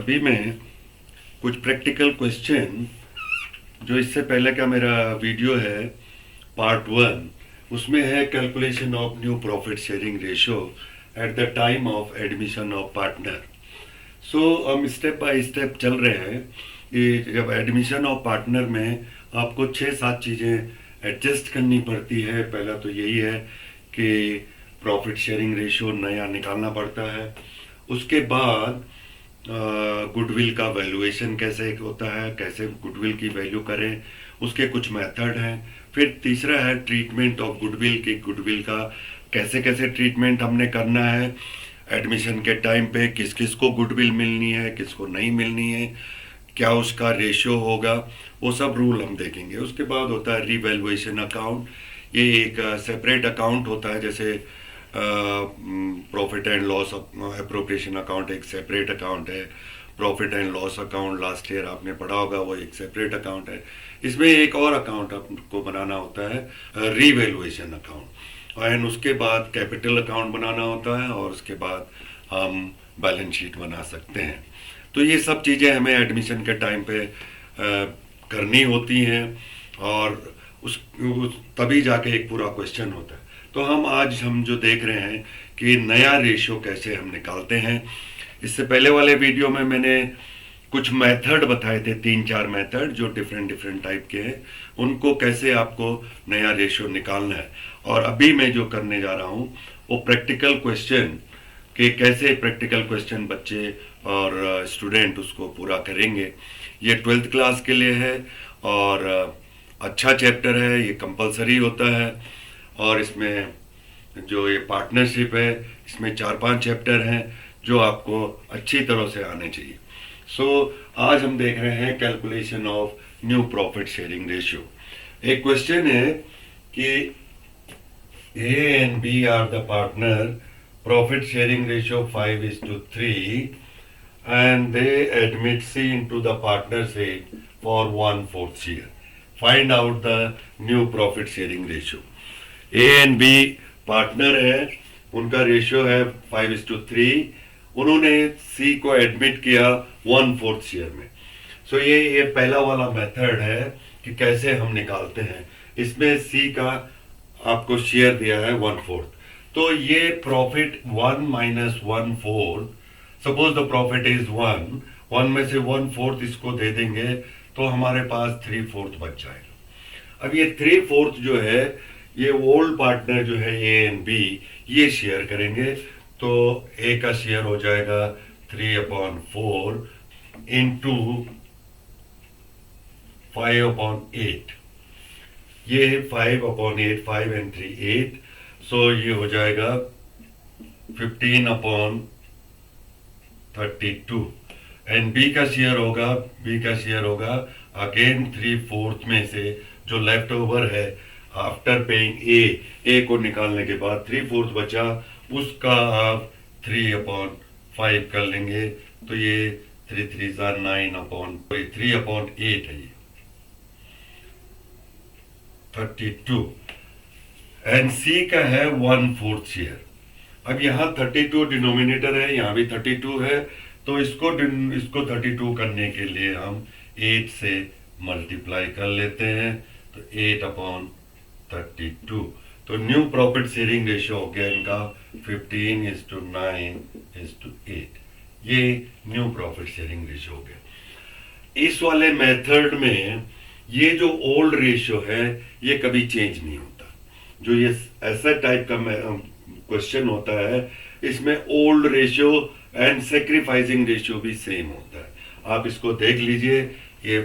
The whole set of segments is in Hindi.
अभी मैं कुछ प्रैक्टिकल क्वेश्चन जो इससे पहले का मेरा वीडियो है पार्ट 1 उसमें है calculation of new profit sharing ratio at the time of admission of partner. So हम स्टेप बाय स्टेप चल रहे हैं कि जब एडमिशन ऑफ पार्टनर में आपको 6-7 चीज़ें एडजस्ट करनी पड़ती है। पहला तो यही है कि प्रॉफिट शेयरिंग रेशियो नया निकालना पड़ता है। उसके बाद गुडविल का वैल्यूएशन कैसे होता है, कैसे गुडविल की वैल्यू करें, उसके कुछ मेथड हैं। फिर तीसरा है ट्रीटमेंट ऑफ गुडविल की गुडविल का कैसे कैसे ट्रीटमेंट हमने करना है एडमिशन के टाइम पे, किस किस को गुडविल मिलनी है, किसको नहीं मिलनी है, क्या उसका रेशियो होगा, वो सब रूल हम देखेंगे। उसके बाद होता है रिवैल्यूएशन अकाउंट। ये एक सेपरेट अकाउंट होता है, जैसे profit and loss appropriation account एक सेपरेट अकाउंट है। Profit and loss account last year आपने पढ़ा होगा, वो एक सेपरेट अकाउंट है। इसमें एक और अकाउंट आपको बनाना होता है रिवैल्यूएशन अकाउंट, एंड उसके बाद कैपिटल अकाउंट बनाना होता है, और उसके बाद हम बैलेंस शीट बना सकते हैं। तो ये सब चीज़ें हमें एडमिशन के टाइम पे करनी होती हैं, और तभी जाके एक पूरा क्वेश्चन होता है। तो हम जो देख रहे हैं कि नया रेशियो कैसे हम निकालते हैं। इससे पहले वाले वीडियो में मैंने कुछ मेथड बताए थे, 3-4 मेथड जो डिफरेंट टाइप के हैं, उनको कैसे आपको नया रेशियो निकालना है। और अभी मैं जो करने जा रहा हूँ वो प्रैक्टिकल क्वेश्चन कि कैसे प्रैक्टिकल क्वेश्चन बच्चे और स्टूडेंट उसको पूरा करेंगे। ये 12th क्लास के लिए है और अच्छा चैप्टर है, ये कंपलसरी होता है। और इसमें जो ये पार्टनरशिप है, इसमें 4-5 चैप्टर हैं जो आपको अच्छी तरह से आने चाहिए। सो आज हम देख रहे हैं calculation of new profit sharing ratio. एक क्वेश्चन है कि A and B are the partner, profit sharing ratio 5:3 and they admit C into the partnership for 1/4 year. Find out the new profit sharing ratio. A and B partner है, उनका रेशियो है 5:3। उन्होंने सी को एडमिट किया 1/4 शेयर में। सो ये पहला वाला मेथड है कि कैसे हम निकालते हैं। इसमें सी का आपको शेयर दिया है 1/4, तो ये profit 1 minus 1/4। Suppose the profit is 1 में से 1/4 इसको दे देंगे तो हमारे पास 3/4 बच जाएगा। अब ये 3/4 जो है ये ओल्ड पार्टनर जो है ए एंड बी ये शेयर करेंगे, तो ए का शेयर हो जाएगा 3/4 इंटू 5/8। ये 5/8, 5 and 3 8, सो ये हो जाएगा 15/32। एंड बी का शेयर होगा अगेन 3/4 में से जो लेफ्ट ओवर है आफ्टर पेइंग ए को निकालने के बाद 3/4 बचा, उसका आप 3/5 कर लेंगे, तो ये 3 3 3/8 है, ये 32। एंड सी का है 1/4 शेयर। अब यहाँ 32 डिनोमिनेटर है, यहाँ भी 32 है, तो इसको 32 करने के लिए हम 8 से मल्टीप्लाई कर लेते हैं, तो 8/32। तो न्यू प्रॉफिट शेयरिंग रेशियो हो गया इनका 15:9:8। ये न्यू प्रॉफिट शेयरिंग रेशियो हो गया। इस वाले मेथड में ये जो ओल्ड रेशियो है ये कभी चेंज नहीं होता। जो ये ऐसा टाइप का क्वेश्चन होता है, इसमें old ratio and sacrificing ratio भी सेम होता है। आप इसको देख लीजिए, ये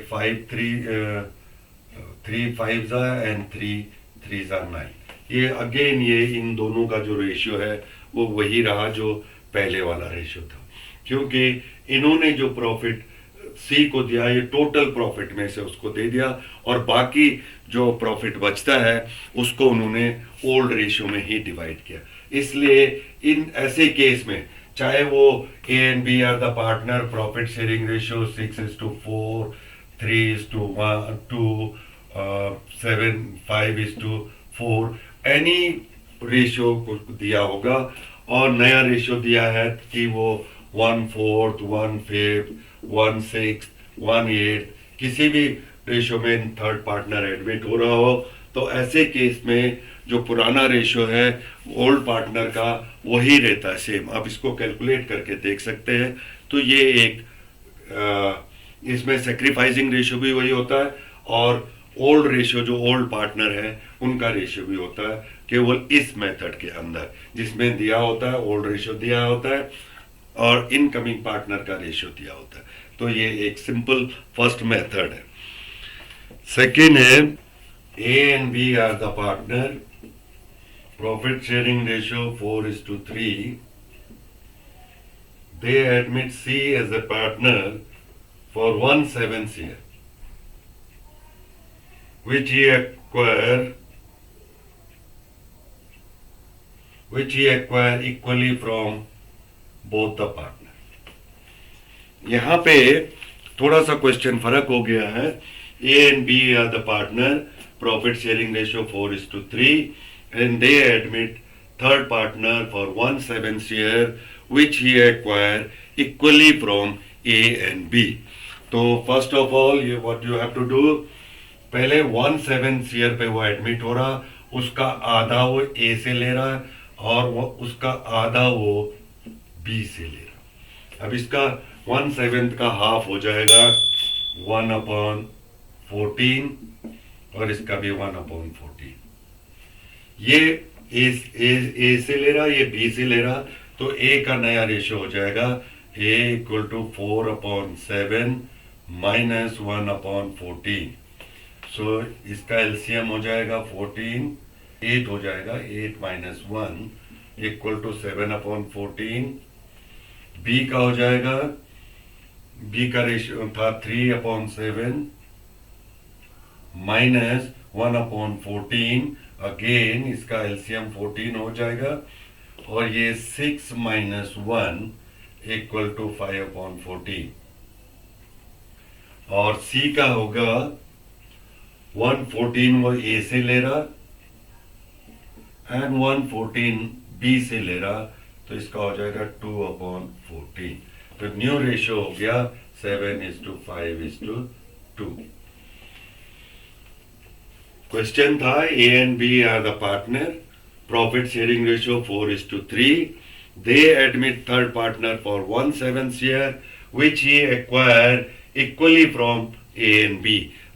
3 5s एंड 3 3s 9। ये अगेन ये इन दोनों का जो रेशियो है वो वही रहा जो पहले वाला रेशियो था, क्योंकि इन्होंने जो प्रॉफिट सी को दिया ये टोटल प्रॉफिट में से उसको दे दिया, और बाकी जो प्रॉफिट बचता है उसको उन्होंने ओल्ड रेशियो में ही डिवाइड किया। इसलिए इन ऐसे केस में चाहे वो A and B are the partner, profit sharing ratio 6:4, 3:1, 7, 5:4 any ratio को दिया होगा, और नया रेशियो दिया है कि वो 1/4, 1/5, 1/6, 1/8 किसी भी रेशो में थर्ड पार्टनर एडमिट हो रहा हो, तो ऐसे केस में जो पुराना रेशो है ओल्ड पार्टनर का वही रहता है सेम। आप इसको कैलकुलेट करके देख सकते हैं। तो ये एक इसमें सेक्रीफाइसिंग रेशो भी वही होता है और ओल्ड रेशो जो ओल्ड पार्टनर है उनका रेशो भी होता है, केवल इस मेथड के अंदर जिसमें दिया होता है ओल्ड रेशो दिया होता है और इनकमिंग पार्टनर का रेशो दिया होता है। तो ये एक सिंपल फर्स्ट मेथड है। सेकेंड है A and B are the partner, profit sharing ratio 4:3, they admit C as a partner for 1/7 year, which he acquire equally from both the partner. यहाँ पे थोड़ा सा क्वेश्चन फर्क हो गया है। A and B are the partner, profit sharing ratio 4:3 and they admit third partner for 1/7 share which he acquire equally from A and B. तो फर्स्ट ऑफ ऑल ये what you have to do, पहले 1/7 शेयर पे वो एडमिट हो रहा, उसका आधा वो ए से ले रहा है और वो उसका आधा वो बी से ले रहा। अब इसका 1/7 का हाफ हो जाएगा 1/14 और इसका भी 1/14। ये ए से ले रहा, ये बी से ले रहा, तो ए का नया रेशो हो जाएगा ए इक्वल टू 4/7 माइनस 1/14। सो इसका एलसीएम हो जाएगा 14, 8 हो जाएगा, 8 माइनस 1 इक्वल टू 7/14। बी का हो जाएगा, बी का रेशियो था 3/7 माइनस 1/14, अगेन इसका एलसीएम 14 हो जाएगा और ये 6 माइनस 1 इक्वल टू 5/14। और सी का होगा 1/14 वो ए से ले रहा एंड 1/14 बी से ले रहा, तो इसका हो जाएगा 2/14। तो न्यू रेशियो हो गया 7:5:2। क्वेश्चन था A and B are the partner, profit sharing ratio 4:3, they admit third partner for 1/7 share which he acquire equally from A and B.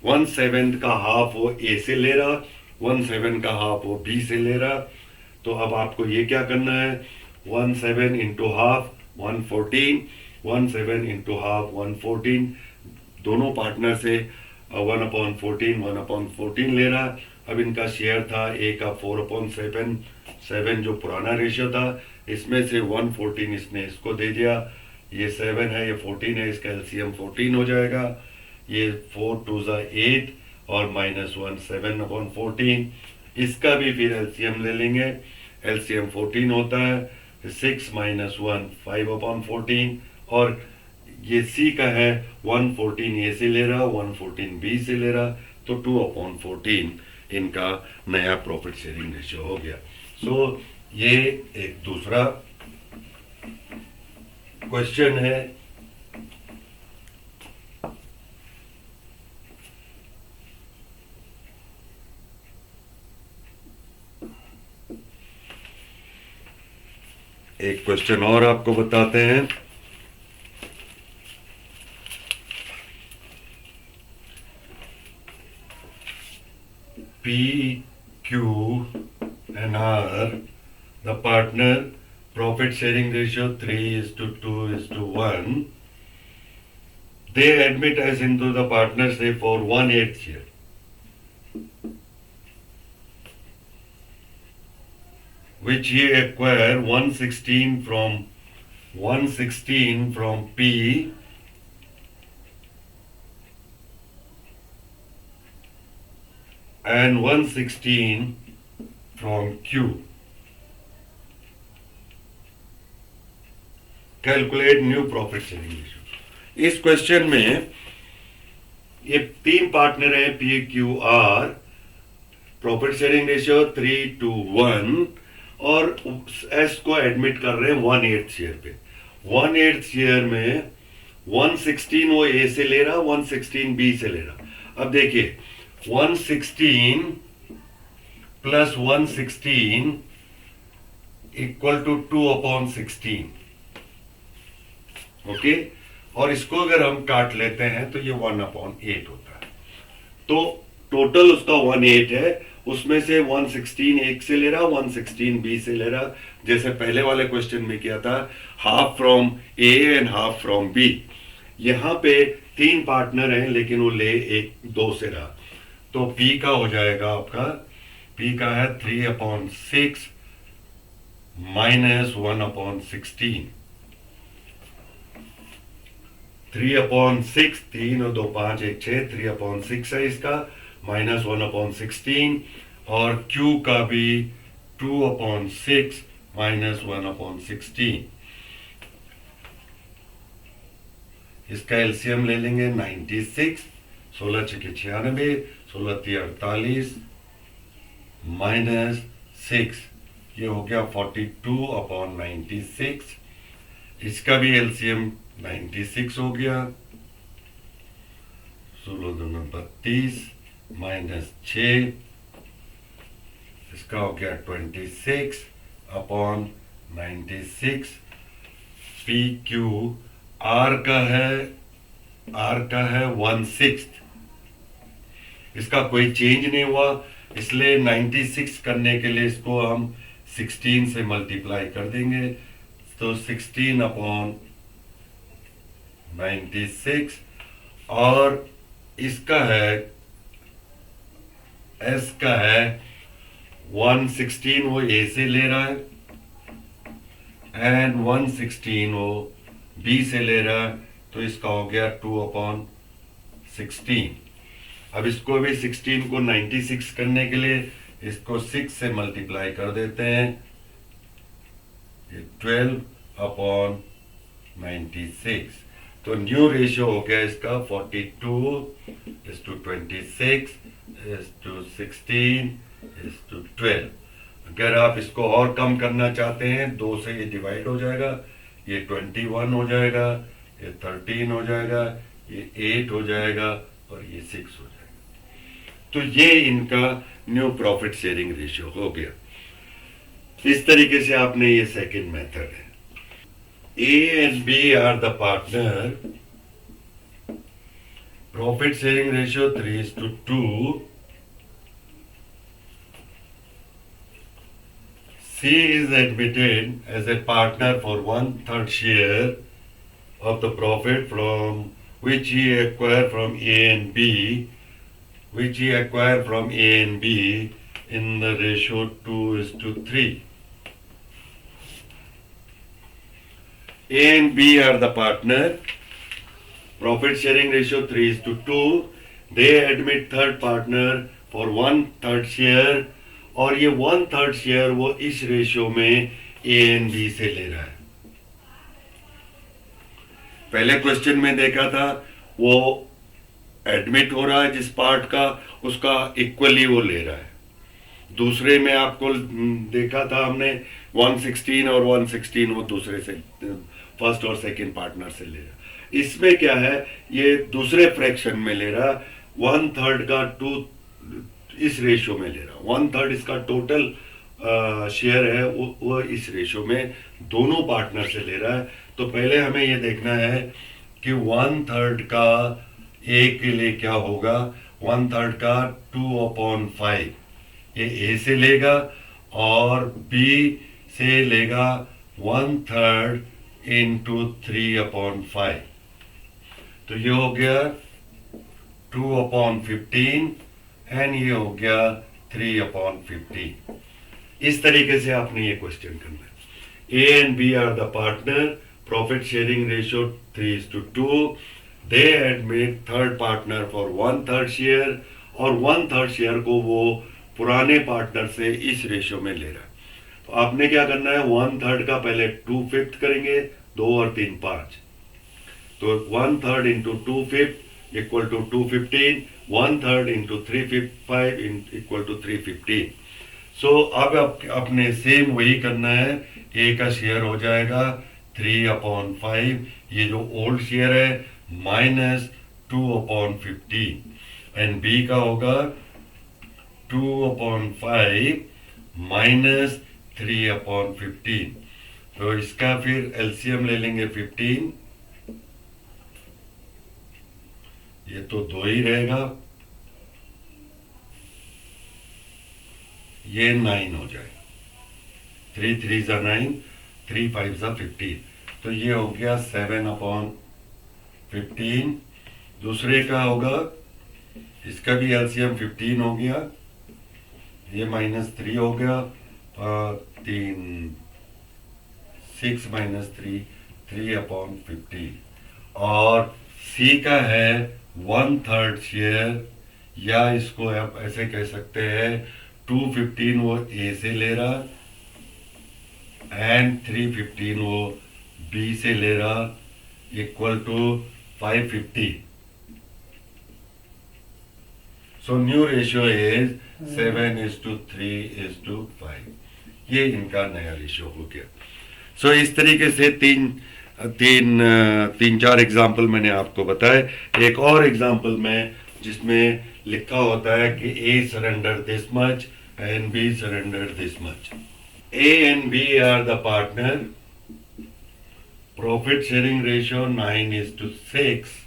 1/7 का हाफ वो ए से ले रहा, 1/7 का हाफ वो बी से ले रहा। तो अब आपको ये क्या करना है, 1/7 इंटू हाफ 1/14, 1/7 इंटू हाफ 1/14, दोनों पार्टनर से 1/14 1/14 ले रहा। अब इनका शेयर था ए का 4/7, 7 जो पुराना रेशियो था, इसमें से 1/14 इसने इसको दे दिया, ये 7 है ये 14 है, इसका एलसीएम 14 हो जाएगा। ये 4 2 8 और माइनस 1 7/14, इसका भी फिर एलसीएम ले लेंगे, एलसीएम 14 होता है, 6 माइनस 1 5/14 और ये सी का है 1/14 ए से ले रहा, 1/14 बी से ले रहा, तो 2/14 इनका नया प्रॉफिट शेयरिंग रेशियो हो गया। सो ये एक दूसरा क्वेश्चन है। एक क्वेश्चन और आपको बताते हैं। P, Q and R, the partner, profit sharing ratio 3:2:1. They admit us into the partnership for 1/8 share. Which he acquire 1/16 from P and 1/16 from Q. Calculate new profit sharing ratio. इस क्वेश्चन में ये तीन पार्टनर है P, Q, R, profit sharing ratio 3:1 और एस को एडमिट कर रहे हैं 1/8 शेयर पे। 1/8 शेयर में 116 वो ए से ले रहा, 116 बी से ले रहा। अब देखिए 116 प्लस 116 इक्वल टू 2/16। ओके, और इसको अगर हम काट लेते हैं तो ये 1/8 होता है। तो टोटल उसका 1/8 है, उसमें से 116 एक से ले रहा, 116 बी से ले रहा, जैसे पहले वाले क्वेश्चन में किया था, half from A and half from B. यहां पे 3 पार्टनर हैं लेकिन वो ले 2 से रहा, तो पी का हो जाएगा आपका, पी का है 3/6 माइनस 1/16। 3/6, 3 और 2 5 1 6, 3/6 है इसका, माइनस 1/16, और Q का भी 2/6 माइनस 1/16। इसका एलसीएम ले लेंगे 96, 16 छके 96, 16 3 48 माइनस 6, ये हो गया 42/96। इसका भी एलसीएम 96 हो गया, 16 दूना 32 माइनस 6, इसका हो गया 26/96। पी क्यू आर का है 1/6, इसका कोई चेंज नहीं हुआ, इसलिए 96 करने के लिए इसको हम 16 से मल्टीप्लाई कर देंगे, तो 16/96। और इसका है, एस का है 116 वो ए से ले रहा है, एंड 116 वो बी से ले रहा है, तो इसका हो गया 2/16। अब इसको भी 16 को 96 करने के लिए इसको 6 से मल्टीप्लाई कर देते हैं, 12/96। तो न्यू रेशियो हो गया इसका 42:26:16:12। अगर आप इसको और कम करना चाहते हैं, 2 से ये डिवाइड हो जाएगा, ये 21 हो जाएगा, ये 13 हो जाएगा, ये 8 हो जाएगा, और ये 6 हो जाएगा। तो ये इनका न्यू प्रॉफिट शेयरिंग रेशियो हो गया। इस तरीके से आपने, ये सेकंड मेथड है। A and B are the partner. Profit sharing ratio 3:2. C is admitted as a partner for 1/3 share of the profit from which he acquired from A and B, in the ratio 2:3. A and B are the partner. Profit sharing ratio 3:2. They admit third partner for 1/3 share, और ये 1/3 शेयर वो इस रेशियो में A and B से ले रहा है। पहले क्वेश्चन में देखा था, वो एडमिट हो रहा है जिस पार्ट का, उसका इक्वली वो ले रहा है। दूसरे में आपको देखा था हमने 116 और 116 वो दूसरे से, फर्स्ट और सेकंड पार्टनर से ले रहा। इसमें क्या है, ये दूसरे फ्रैक्शन में ले रहा, 1/3 का 2 इस रेशियो में ले रहा, 1/3 इसका टोटल शेयर है, वो इस रेशियो में दोनों पार्टनर से ले रहा है। तो पहले हमें ये देखना है कि 1/3 का ए के लिए क्या होगा। 1/3 का 2/5 ये ए से लेगा, और बी से लेगा 1/3 into 3/5, तो ये हो गया 2/15, एंड ये हो गया 3/15। इस तरीके से आपने ये क्वेश्चन करना है। A and B are the partner, profit sharing ratio 3:2. They admit third partner for 1/3 share, और 1/3 शेयर को वो पुराने पार्टनर से इस रेशियो में ले रहा है। तो आपने क्या करना है, 1/3 का पहले 2/5 करेंगे, 2 और 3 5, तो 1/3 into 2/5 equal to 215, 1/3 into 3/5 equal to 315। So अब अपने सेम वही करना है। ए का शेयर हो जाएगा 3/5, ये जो ओल्ड शेयर है -2/15, एंड बी का होगा 2/5 -3/15। तो इसका फिर एलसीएम ले लेंगे 15, ये तो 2 ही रहेगा, ये 9 हो जाएगा। 3 3 ज़ा 9, 3 5 ज़ा 15, तो ये हो गया 7/15। दूसरे का होगा, इसका भी एलसीएम 15 हो गया, ये -3 हो गया, 3 6 -3 3/15। और सी का है 1/3 शेयर, या इसको आप ऐसे कह सकते हैं 215 वो ए से ले रहा एंड 315 वो बी से ले रहा, equal to 550। So new ratio is 7:3:5। ये इनका नया रेशियो हो गया। सो इस तरीके से तीन चार एग्जाम्पल मैंने आपको बताए। एक और एग्जाम्पल में जिसमें लिखा होता है कि A surrender this much and B surrender this much. A and B are the partner, profit sharing ratio 9:6।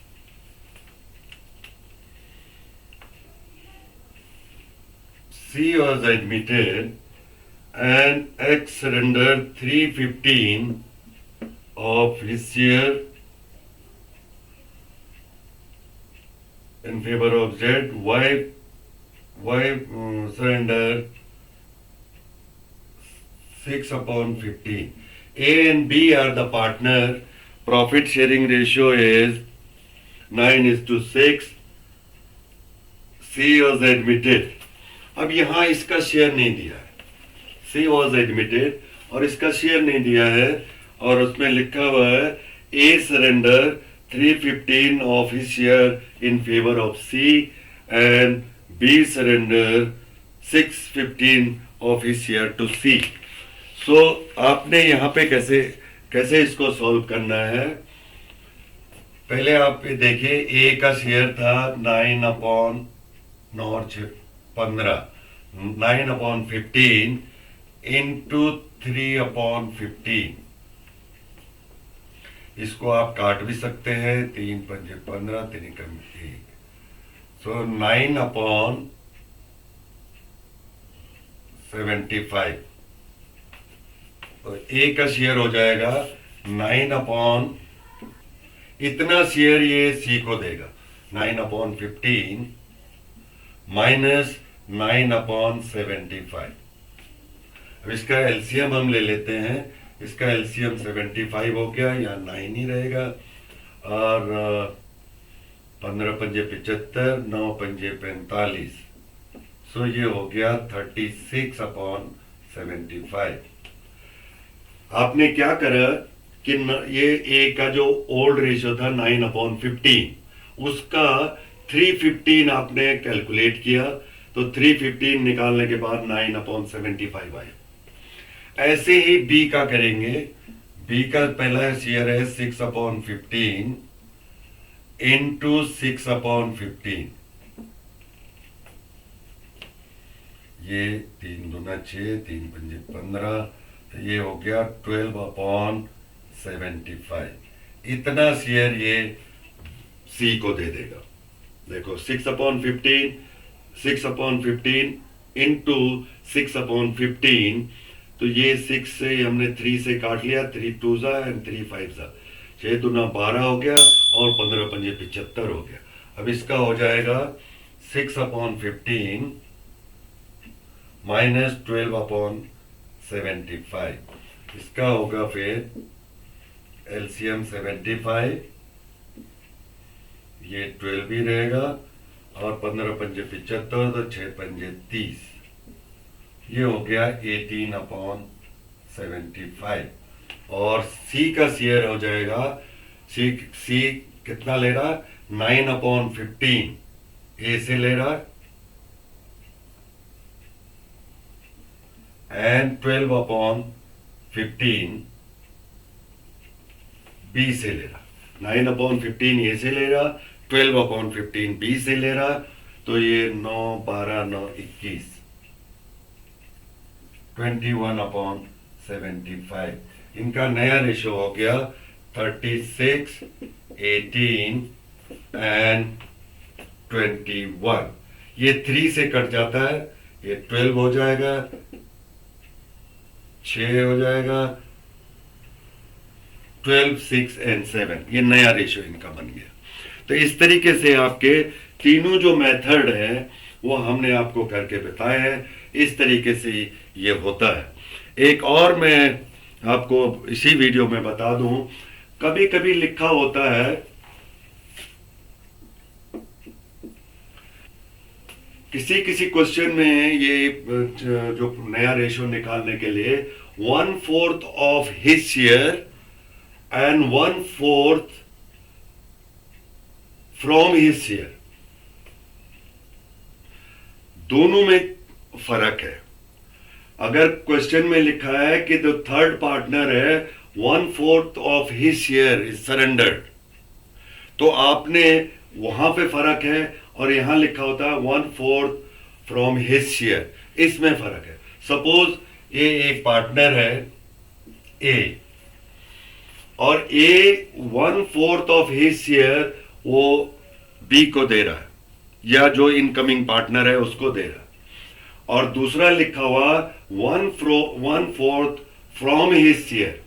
C was admitted and X surrendered 315 of his share in favor of Z. Y surrendered 6/15. A and B are the partner. Profit sharing ratio is 9:6. C was admitted. अब यहाँ इसका शेयर नहीं दिया है, C was admitted, और इसका शेयर नहीं दिया है, और उसमें लिखा हुआ है A surrender 315 of his share in favor of C and B surrender 615 of his share to C. So आपने यहाँ पे कैसे कैसे इसको सॉल्व करना है। पहले आप देखिए, A का शेयर था 9/15 9/15 इंटू 3/15। इसको आप काट भी सकते हैं, 3 पंजे 15, 3 कम 1, सो 9/75। तो ए का शेयर हो जाएगा 9/, इतना शेयर ये सी को देगा, 9/15 माइनस 9/75। अब इसका एलसीएम हम ले लेते हैं, इसका एलसीएम 75 हो गया, या 9 ही रहेगा, और 15 पंजे 75, 9 पंजे 45, सो ये हो गया 36/75। आपने क्या करा कि ये ए का जो ओल्ड रेशियो था 9/15, उसका 315 आपने कैलकुलेट किया, तो 315 निकालने के बाद 9/75 आया। ऐसे ही बी का करेंगे। बी का पहला शेयर है 6/15 इंटू 6/15, ये 3 दूना 6, 3 पंजे 15, तो ये हो गया 12/75। इतना शेयर ये सी को दे देगा। देखो 6/15 इंटू 6/15, तो ये 6 से हमने 3 से काट लिया, 3 2 ज़ा एंड 3 5 ज़ा, 6 दूना 12 हो गया, और 15 पंजे 75 हो गया। अब इसका हो जाएगा 6/15 माइनस 12/75। इसका होगा फिर एलसीएम 75, ये 12 ही रहेगा, और 15 पंजे 75, तो 6 पंजे 30, ये हो गया 18/75। और सी का शेयर हो जाएगा, सी कितना ले रहा, 9/15 ए से ले रहा, एंड 12/15 बी से ले रहा, 9/15 ए से ले रहा, 12/15 बी से ले रहा, तो ये 9, 12, 9, 21, 21/75। इनका नया रेशो हो गया 36, 18 एंड 21। ये 3 से कट जाता है, ये 12 हो जाएगा, 6 हो जाएगा, 12, 6 एंड 7। ये नया रेशो इनका बन गया। तो इस तरीके से आपके तीनों जो मेथड है वो हमने आपको करके बताए हैं। इस तरीके से ये होता है। एक और मैं आपको इसी वीडियो में बता दूं, कभी कभी लिखा होता है किसी किसी क्वेश्चन में ये जो नया रेशो निकालने के लिए 1/4 of his share and 1/4 from his share, दोनों में फर्क है। अगर क्वेश्चन में लिखा है कि जो थर्ड पार्टनर है 1/4 of his share is surrendered, तो आपने वहां पे फर्क है, और यहां लिखा होता है 1/4 फ्रॉम हिज शेयर, इसमें फर्क है। सपोज ये एक पार्टनर है ए, और ए 1/4 ऑफ हिज शेयर वो बी को दे रहा है, या जो इनकमिंग पार्टनर है उसको दे रहा है, और दूसरा लिखा हुआ 1/4 फ्रॉम हिज शेयर।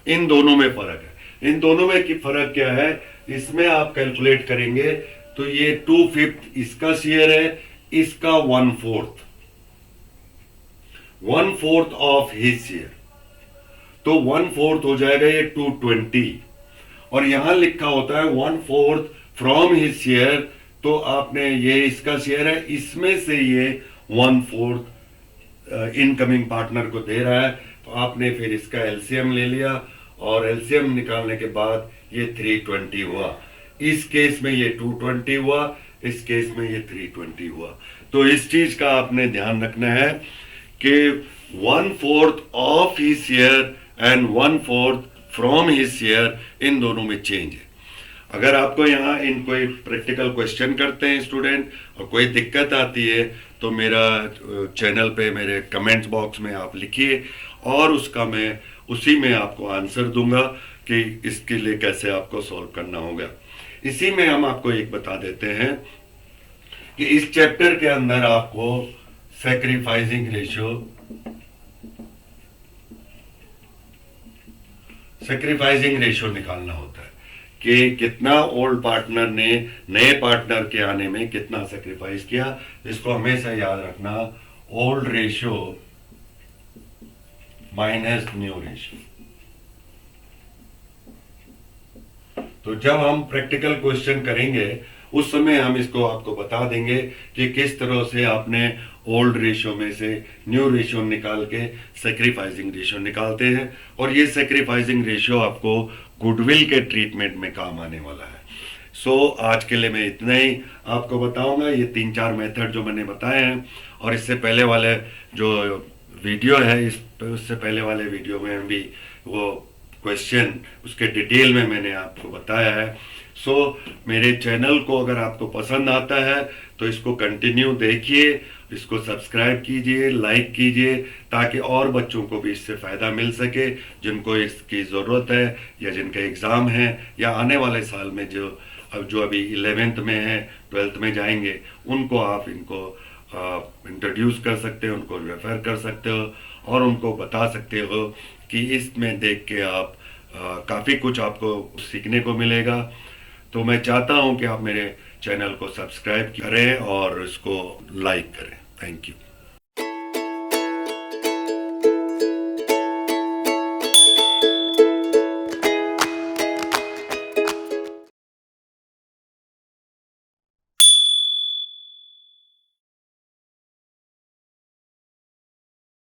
इन दोनों में फर्क है। इन दोनों में की फर्क क्या है, इसमें आप कैलकुलेट करेंगे तो ये 2/5 इसका शेयर है, इसका 1/4 ऑफ हिज शेयर, तो 1/4 हो जाएगा ये 220। और यहां लिखा होता है 1/4 फ्रॉम हिज शेयर, तो आपने ये इसका शेयर है, इसमें से ये 1/4 इनकमिंग पार्टनर को दे रहा है, तो आपने फिर इसका एलसीएम ले लिया, और एलसीएम निकालने के बाद ये 320 हुआ। इस केस में ये 220 हुआ, इस केस में ये 320 हुआ। तो इस चीज का आपने ध्यान रखना है कि 1/4 of his share and 1/4 from his share, इन दोनों में चेंज है। अगर आपको यहाँ इन कोई प्रैक्टिकल क्वेश्चन करते हैं स्टूडेंट और कोई दिक्कत आती है, तो मेरा चैनल पे मेरे कमेंट्स बॉक्स में आप लिखिए, और उसका मैं उसी में आपको आंसर दूंगा कि इसके लिए कैसे आपको सॉल्व करना होगा। इसी में हम आपको एक बता देते हैं कि इस चैप्टर के अंदर आपको सैक्रिफाइसिंग रेशियो निकालना होता है कि कितना ओल्ड पार्टनर ने नए पार्टनर के आने में कितना सैक्रिफाइस किया। इसको हमेशा याद रखना, old ratio minus new ratio. तो जब हम प्रैक्टिकल क्वेश्चन करेंगे उस समय हम इसको आपको बता देंगे कि किस तरह से आपने ओल्ड रेशियो में से न्यू रेशियो निकाल के सैक्रिफाइसिंग रेशियो निकालते हैं, और ये सैक्रिफाइसिंग रेशियो आपको गुडविल के ट्रीटमेंट में काम आने वाला है। सो आज के लिए मैं इतना ही आपको बताऊंगा। ये 3-4 मेथड जो मैंने बताए हैं, और इससे पहले वाले जो वीडियो है, उससे पहले वाले वीडियो में भी वो क्वेश्चन उसके डिटेल में मैंने आपको बताया है। सो मेरे चैनल को अगर आपको पसंद आता है तो इसको कंटिन्यू देखिए, इसको सब्सक्राइब कीजिए, लाइक कीजिए, ताकि और बच्चों को भी इससे फ़ायदा मिल सके जिनको इसकी ज़रूरत है, या जिनके एग्ज़ाम है, या आने वाले साल में जो अभी 11th में है, 12th में जाएंगे, उनको आप इनको इंट्रोड्यूस कर सकते हो, उनको रेफ़र कर सकते हो, और उनको बता सकते हो कि इसमें देख के आप काफ़ी कुछ आपको सीखने को मिलेगा। तो मैं चाहता हूं कि आप मेरे चैनल को सब्सक्राइब करें और इसको लाइक करें। Thank you.